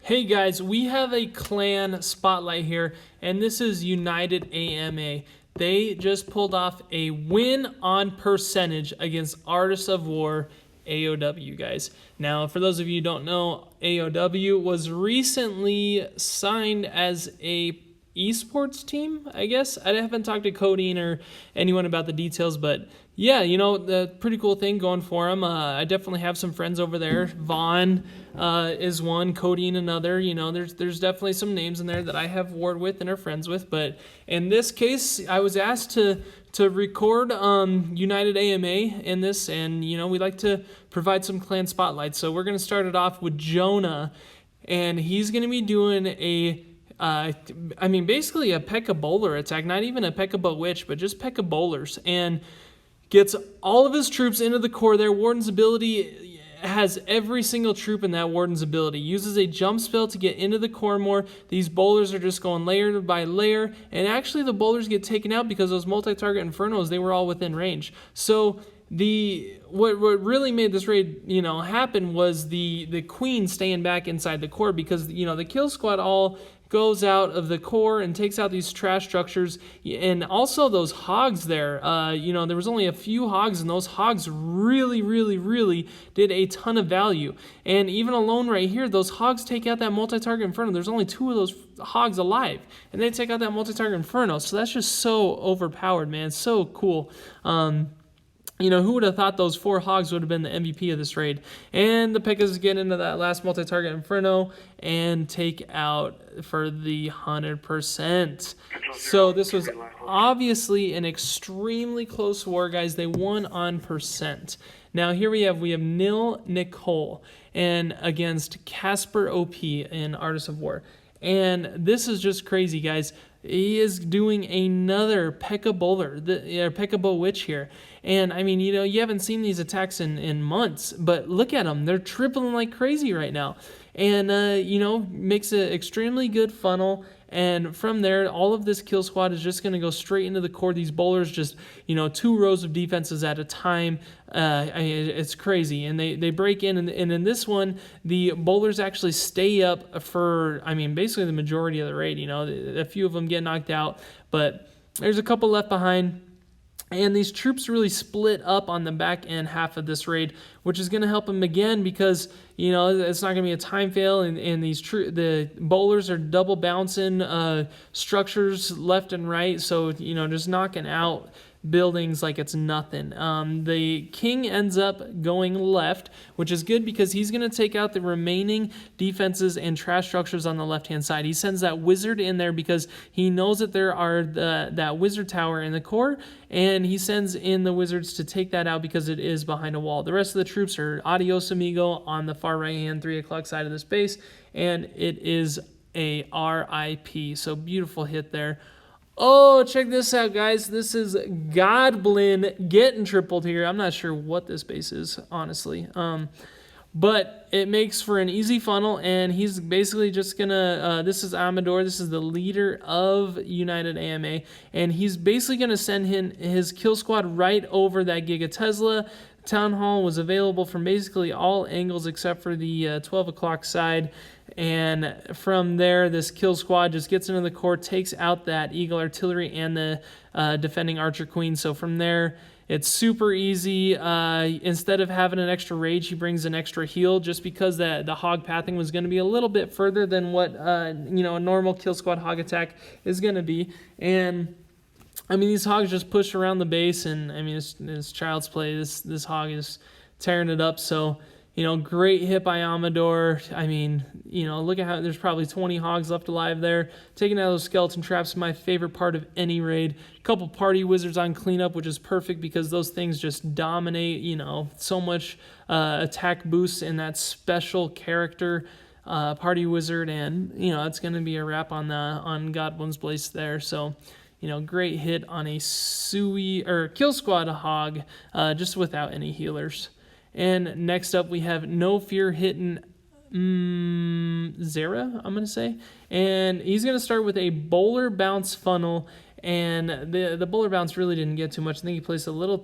Hey guys, we have a clan spotlight here, and this is United AMA. They just pulled off a win on percentage against Artists of War AOW, guys. Now, for those of you who don't know, AOW was recently signed as a esports team, I guess. I haven't talked to Codeine or anyone about the details, but yeah, the pretty cool thing going for them. I definitely have some friends over there. Vaughn is one, Codeine another. There's definitely some names in there that I have warred with and are friends with. But in this case, I was asked to record United AMA in this, and we like to provide some clan spotlights. So we're gonna start it off with Jonah, and he's gonna be doing basically a P.E.K.K.A. bowler attack, not even a P.E.K.K.A. Witch, but just P.E.K.K.A. bowlers, and gets all of his troops into the core there. Warden's ability has every single troop in that Warden's ability. Uses a jump spell to get into the core more. These bowlers are just going layer by layer, and actually the bowlers get taken out because those multi-target Infernos, they were all within range. So what really made this raid happen was the Queen staying back inside the core, because the kill squad all goes out of the core and takes out these trash structures, and also those hogs there. There was only a few hogs, and those hogs really did a ton of value. And even alone right here, those hogs take out that multi-target Inferno. There's only 2 of those hogs alive, and they take out that multi-target Inferno. So that's just so overpowered, man. So cool. Who would have thought those 4 hogs would have been the MVP of this raid? And the P.E.K.K.As get into that last multi-target Inferno and take out for the 100%. So this was obviously an extremely close war, guys. They won on percent. Now here we have Nil Nicole and against Casper OP in Artists of War. And this is just crazy, guys. He is doing another P.E.K.K.A. bowler, P.E.K.K.A. Witch here. And you haven't seen these attacks in months, but look at them. They're tripling like crazy right now. And, makes an extremely good funnel. And from there, all of this kill squad is just going to go straight into the core. These bowlers just, 2 rows of defenses at a time. It's crazy. And they break in. And in this one, the bowlers actually stay up for, basically the majority of the raid. A few of them get knocked out, but there's a couple left behind. And these troops really split up on the back end half of this raid, which is going to help them again because, it's not going to be a time fail. And the bowlers are double bouncing structures left and right. So, just knocking out buildings like it's nothing. The king ends up going left, which is good because he's going to take out the remaining defenses and trash structures on the left-hand side. He sends that wizard in there because he knows that there are that wizard tower in the core, and he sends in the wizards to take that out because it is behind a wall. The rest of the troops are adios amigo on the far right-hand 3 o'clock side of the space, and it is a RIP. So beautiful hit there. Oh, check this out, guys. This is Godblin getting tripled here. I'm not sure what this base is, honestly. But it makes for an easy funnel, and he's basically just going to... this is Amador. This is the leader of United AMA, and he's basically going to send his kill squad right over that Giga Tesla. Town Hall was available from basically all angles except for the 12 o'clock side. And from there, this kill squad just gets into the core, takes out that Eagle Artillery and the defending Archer Queen. So from there, it's super easy. Instead of having an extra rage, he brings an extra heal just because the hog pathing was going to be a little bit further than what a normal kill squad hog attack is going to be. And these hogs just push around the base, and it's child's play. This hog is tearing it up. So, great hit by Amador. Look at how there's probably 20 hogs left alive there. Taking out those skeleton traps, my favorite part of any raid. A couple party wizards on cleanup, which is perfect because those things just dominate, so much attack boosts in that special character party wizard. And, it's going to be a wrap on Godwin's Blaze there. So, great hit on a kill squad hog, just without any healers. And next up, we have No Fear hitting Zera, I'm going to say. And he's going to start with a bowler bounce funnel and the bowler bounce really didn't get too much. I think he placed a little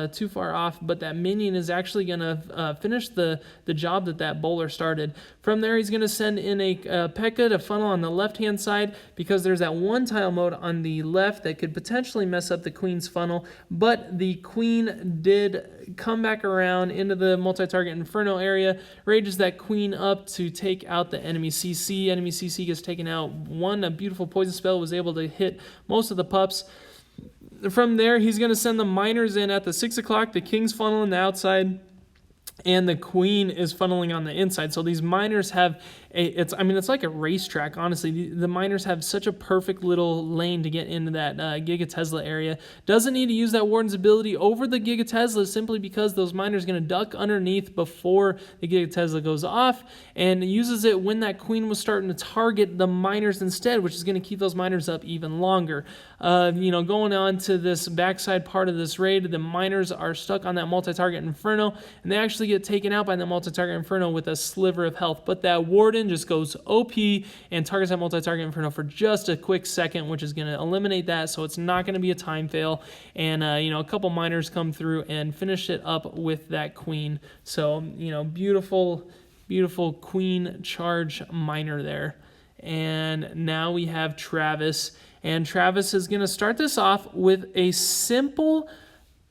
too far off, but that minion is actually going to finish the job that bowler started. From there, he's going to send in a P.E.K.K.A. to funnel on the left-hand side, because there's that one tile mode on the left that could potentially mess up the queen's funnel, but the queen did come back around into the multi-target Inferno area, rages that queen up to take out the enemy CC. Enemy CC gets taken out. A beautiful poison spell was able to hit most of the pups. From there, he's going to send the miners in at the 6 o'clock, the king's funnel on the outside, and the queen is funneling on the inside. So these miners have it's like a racetrack, honestly. The miners have such a perfect little lane to get into that Giga Tesla area. Doesn't need to use that Warden's ability over the Giga Tesla, simply because those miners are going to duck underneath before the Giga Tesla goes off, and uses it when that queen was starting to target the miners instead, which is going to keep those miners up even longer. Going on to this backside part of this raid, the miners are stuck on that multi-target Inferno, and they actually get taken out by the multi-target Inferno with a sliver of health. But that Warden just goes OP and targets that multi-target Inferno for just a quick second, which is going to eliminate that, so it's not going to be a time fail. And a couple miners come through and finish it up with that queen. So beautiful queen charge miner there. And now we have Travis, and Travis is going to start this off with a simple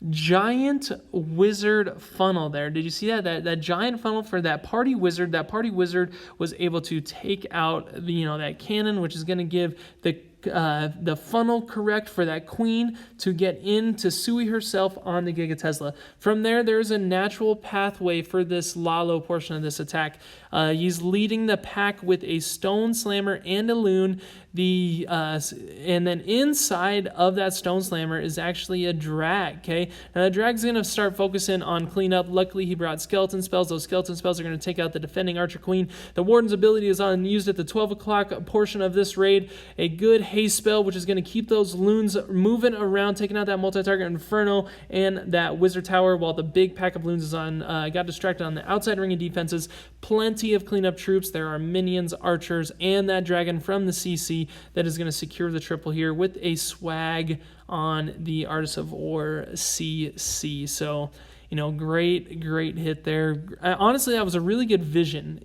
giant wizard funnel there. Did you see that giant funnel for that party wizard? That party wizard was able to take out that cannon, which is going to give the funnel correct for that queen to get into Sui herself on the Giga Tesla. From there, there's a natural pathway for this Lalo portion of this attack. He's leading the pack with a Stone Slammer and a Loon. And then inside of that Stone Slammer is actually a drag. Okay, now the drag's gonna start focusing on cleanup. Luckily, he brought skeleton spells. Those skeleton spells are gonna take out the defending Archer Queen. The Warden's ability is used at the 12 o'clock portion of this raid. A good haste spell, which is gonna keep those loons moving around, taking out that multi-target Inferno and that Wizard Tower, while the big pack of loons is on. Got distracted on the outside ring of defenses. Plenty of cleanup troops. There are minions, archers, and that dragon from the CC that is going to secure the triple here with a swag on the Artist of War CC. So, great hit there. Honestly, that was a really good vision.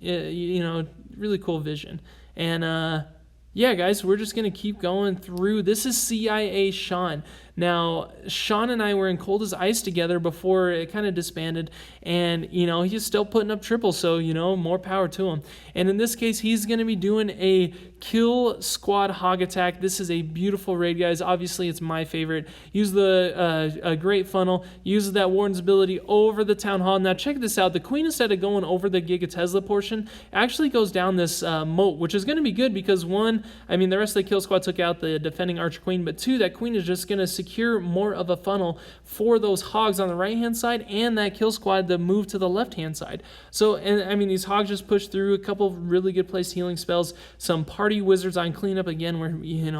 Really cool vision. And yeah, guys, we're just going to keep going through. This is CIA Sean. Now, Sean and I were in Cold as Ice together before it kind of disbanded, and, he's still putting up triples, so, more power to him. And in this case, he's going to be doing a Kill Squad Hog Attack. This is a beautiful raid, guys. Obviously, it's my favorite. Use a great funnel. Use that Warden's ability over the Town Hall. Now, check this out. The Queen, instead of going over the Giga Tesla portion, actually goes down this moat, which is going to be good because, one, the rest of the Kill Squad took out the defending Archer Queen, but two, that Queen is just going to secure more of a funnel for those hogs on the right-hand side and that Kill Squad to move to the left-hand side. So, these hogs just push through a couple really good placed healing spells, some party wizards on cleanup again, where,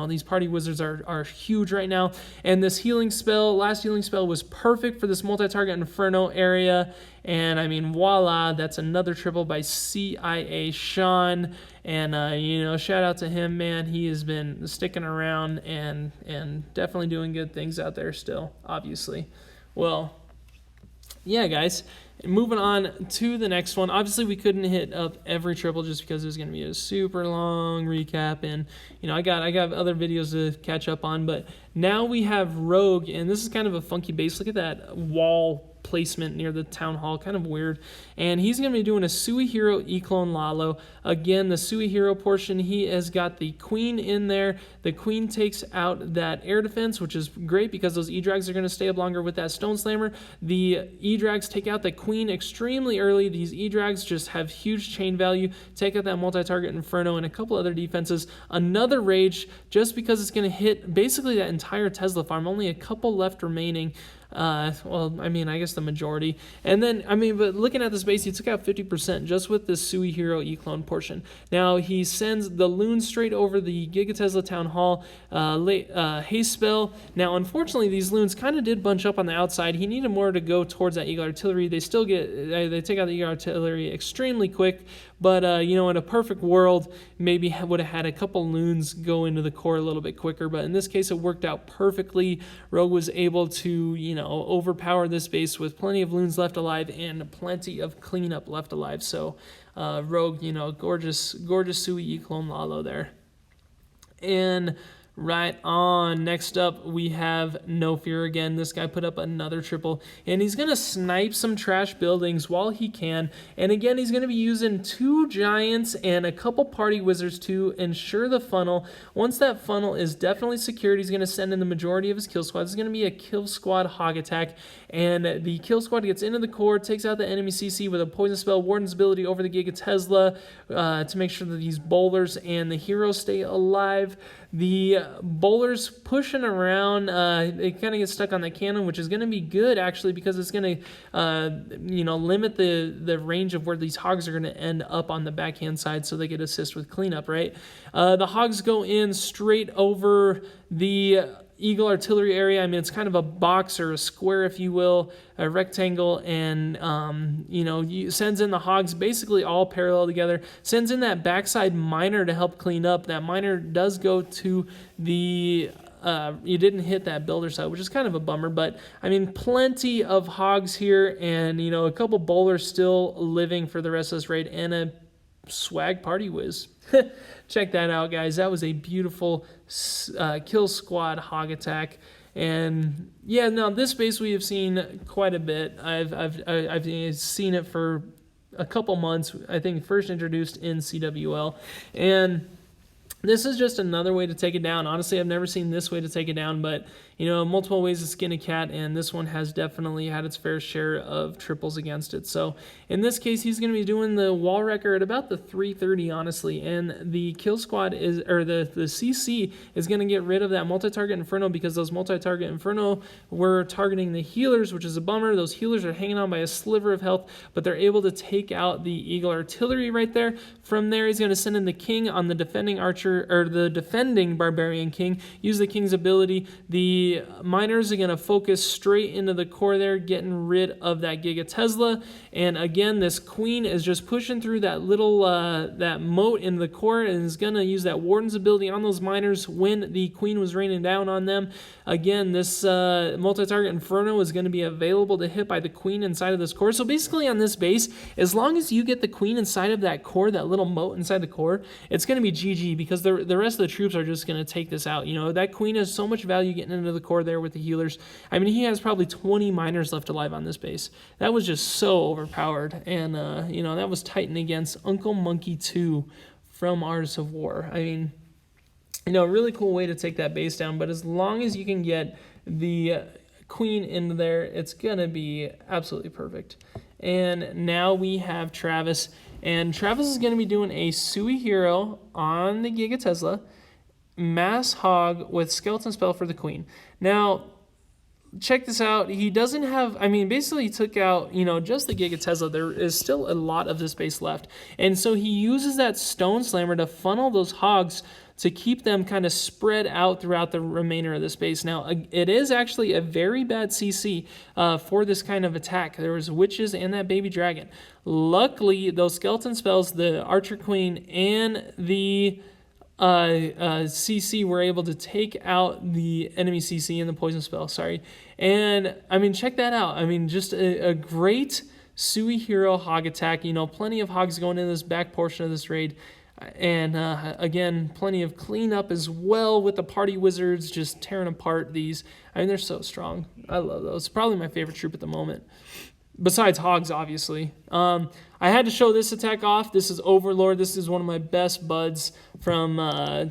these party wizards are huge right now. And this last healing spell was perfect for this multi-target Inferno area. And voila, that's another triple by CIA Sean. And, shout out to him, man. He has been sticking around and definitely doing good things out there still, obviously. Well, yeah, guys. Moving on to the next one. Obviously, we couldn't hit up every triple just because it was going to be a super long recap. And, I got other videos to catch up on. But now we have Rogue, and this is kind of a funky base. Look at that wall placement near the Town Hall, kind of weird. And he's going to be doing a Sui Hero E-Clone Lalo. Again, the Sui Hero portion, he has got the Queen in there. The Queen takes out that air defense, which is great because those E-Drags are going to stay up longer with that Stone Slammer. The E-Drags take out the Queen extremely early. These E-Drags just have huge chain value. Take out that multi-target Inferno and a couple other defenses. Another Rage, just because it's going to hit basically that entire Tesla farm. Only a couple left remaining. I guess the majority. And then, but looking at this base, he took out 50% just with the Sui Hero E-Clone portion. Now, he sends the Loon straight over the Giga Tesla Town Hall haste spell. Now, unfortunately, these Loons kind of did bunch up on the outside. He needed more to go towards that Eagle Artillery. They take out the Eagle Artillery extremely quick, But, you know, in a perfect world, maybe would have had a couple loons go into the core a little bit quicker. But in this case, it worked out perfectly. Rogue was able to, you know, overpower this base with plenty of loons left alive and plenty of cleanup left alive. So Rogue, you know, gorgeous Sui Clone Lalo there. And right on, next up we have No Fear again. This guy put up another triple, and he's going to snipe some trash buildings while he can. And again, he's going to be using 2 giants and a couple party wizards to ensure the funnel. Once that funnel is definitely secured, he's going to send in the majority of his kill squad. This is going to be a kill squad hog attack, and the kill squad gets into the core, takes out the enemy CC with a poison spell, Warden's ability over the Giga Tesla to make sure that these bowlers and the heroes stay alive. The bowlers pushing around, they kind of get stuck on the cannon, which is going to be good actually, because it's going to, you know, limit the range of where these hogs are going to end up on the backhand side, so they get assist with cleanup, right? The hogs go in straight over the Eagle artillery area. I mean, it's kind of a box or a square, if you will, a rectangle, and you know, sends in the hogs basically all parallel together. Sends in that backside miner to help clean up. That miner does go to the you didn't hit that builder side, which is kind of a bummer, but I mean, plenty of hogs here, and you know, a couple bowlers still living for the rest of this raid, and a swag party whiz. Check that out, guys. That was a beautiful kill squad hog attack. And yeah, now this base we have seen quite a bit. I've seen it for a couple months. I think first introduced in CWL, and this is just another way to take it down. Honestly, I've never seen this way to take it down, but you know, multiple ways to skin a cat, and this one has definitely had its fair share of triples against it. So in this case, he's going to be doing the wall wrecker at about the 330, honestly, and the kill squad is, or the CC is going to get rid of that multi-target Inferno, because those multi-target Inferno were targeting the healers, which is a bummer. Those healers are hanging on by a sliver of health, but they're able to take out the Eagle artillery right there. From there, he's going to send in the king on the defending archer, or the defending barbarian king, use the king's ability. The miners are going to focus straight into the core there, getting rid of that Giga Tesla. And again, this queen is just pushing through that little that moat in the core, and is going to use that Warden's ability on those miners when the queen was raining down on them. Again, this multi-target Inferno is going to be available to hit by the queen inside of this core. So basically on this base, as long as you get the queen inside of that core, that little moat inside the core, it's going to be GG, because the rest of the troops are just going to take this out. You know, that queen has so much value getting into the core there with the healers. I mean, he has probably 20 miners left alive on this base. That was just so overpowered. And, you know, that was Titan against Uncle Monkey 2 from Artists of War. I mean, you know, a really cool way to take that base down, but as long as you can get the queen into there, it's going to be absolutely perfect. And now we have Travis, and Travis is going to be doing a Sui hero on the Giga Tesla, mass hog with skeleton spell for the queen. Now, check this out. He doesn't have, I mean, basically he took out, you know, just the Giga Tesla. There is still a lot of this base left. And so he uses that Stone Slammer to funnel those hogs to keep them kind of spread out throughout the remainder of the space. Now, it is actually a very bad CC for this kind of attack. There was witches and that baby dragon. Luckily, those skeleton spells, the Archer Queen and the CC were able to take out the enemy CC and the poison spell, and I mean, check that out. I mean, just a great Sui hero hog attack. You know, plenty of hogs going in this back portion of this raid, and again, plenty of cleanup as well with the party wizards just tearing apart these. I mean, they're so strong. I love those. Probably my favorite troop at the moment, besides hogs, obviously. I had to show this attack off. This is Overlord. This is one of my best buds from,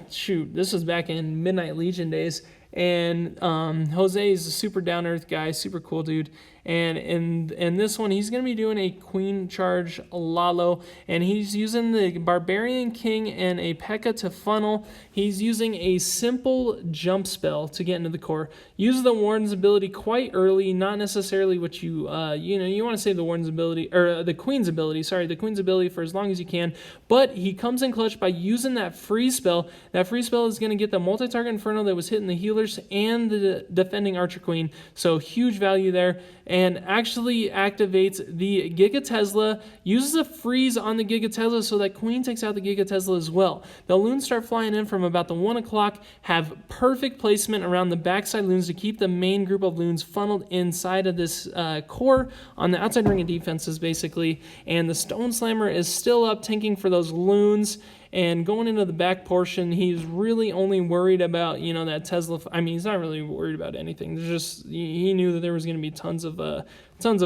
this was back in Midnight Legion days. And Jose is a super down-earth guy, super cool dude. And in this one, he's going to be doing a Queen Charge Lalo, and he's using the Barbarian King and a P.E.K.K.A to funnel. He's using a simple jump spell to get into the core. Use the Warden's ability quite early, not necessarily what you want to save the Warden's ability, or the Queen's ability, the Queen's ability for as long as you can. But he comes in clutch by using that freeze spell. That freeze spell is going to get the multi-target Inferno that was hitting the healers and the defending Archer Queen. So huge value there. and actually activates the Giga Tesla, uses a freeze on the Giga Tesla so that Queen takes out the Giga Tesla as well. The loons start flying in from about the 1 o'clock, have perfect placement around the backside loons to keep the main group of loons funneled inside of this core on the outside ring of defenses, basically. And the Stone Slammer is still up, tanking for those loons. And going into the back portion, he's really only worried about, that Tesla. I mean, he's not really worried about anything. There's just, he knew that there was going to be tons of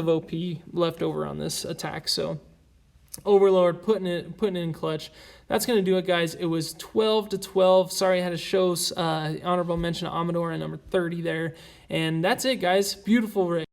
OP left over on this attack. So Overlord putting it in clutch. That's going to do it, guys. It was 12-12. Sorry I had to show honorable mention to Amador at number 30 there. And that's it, guys. Beautiful race.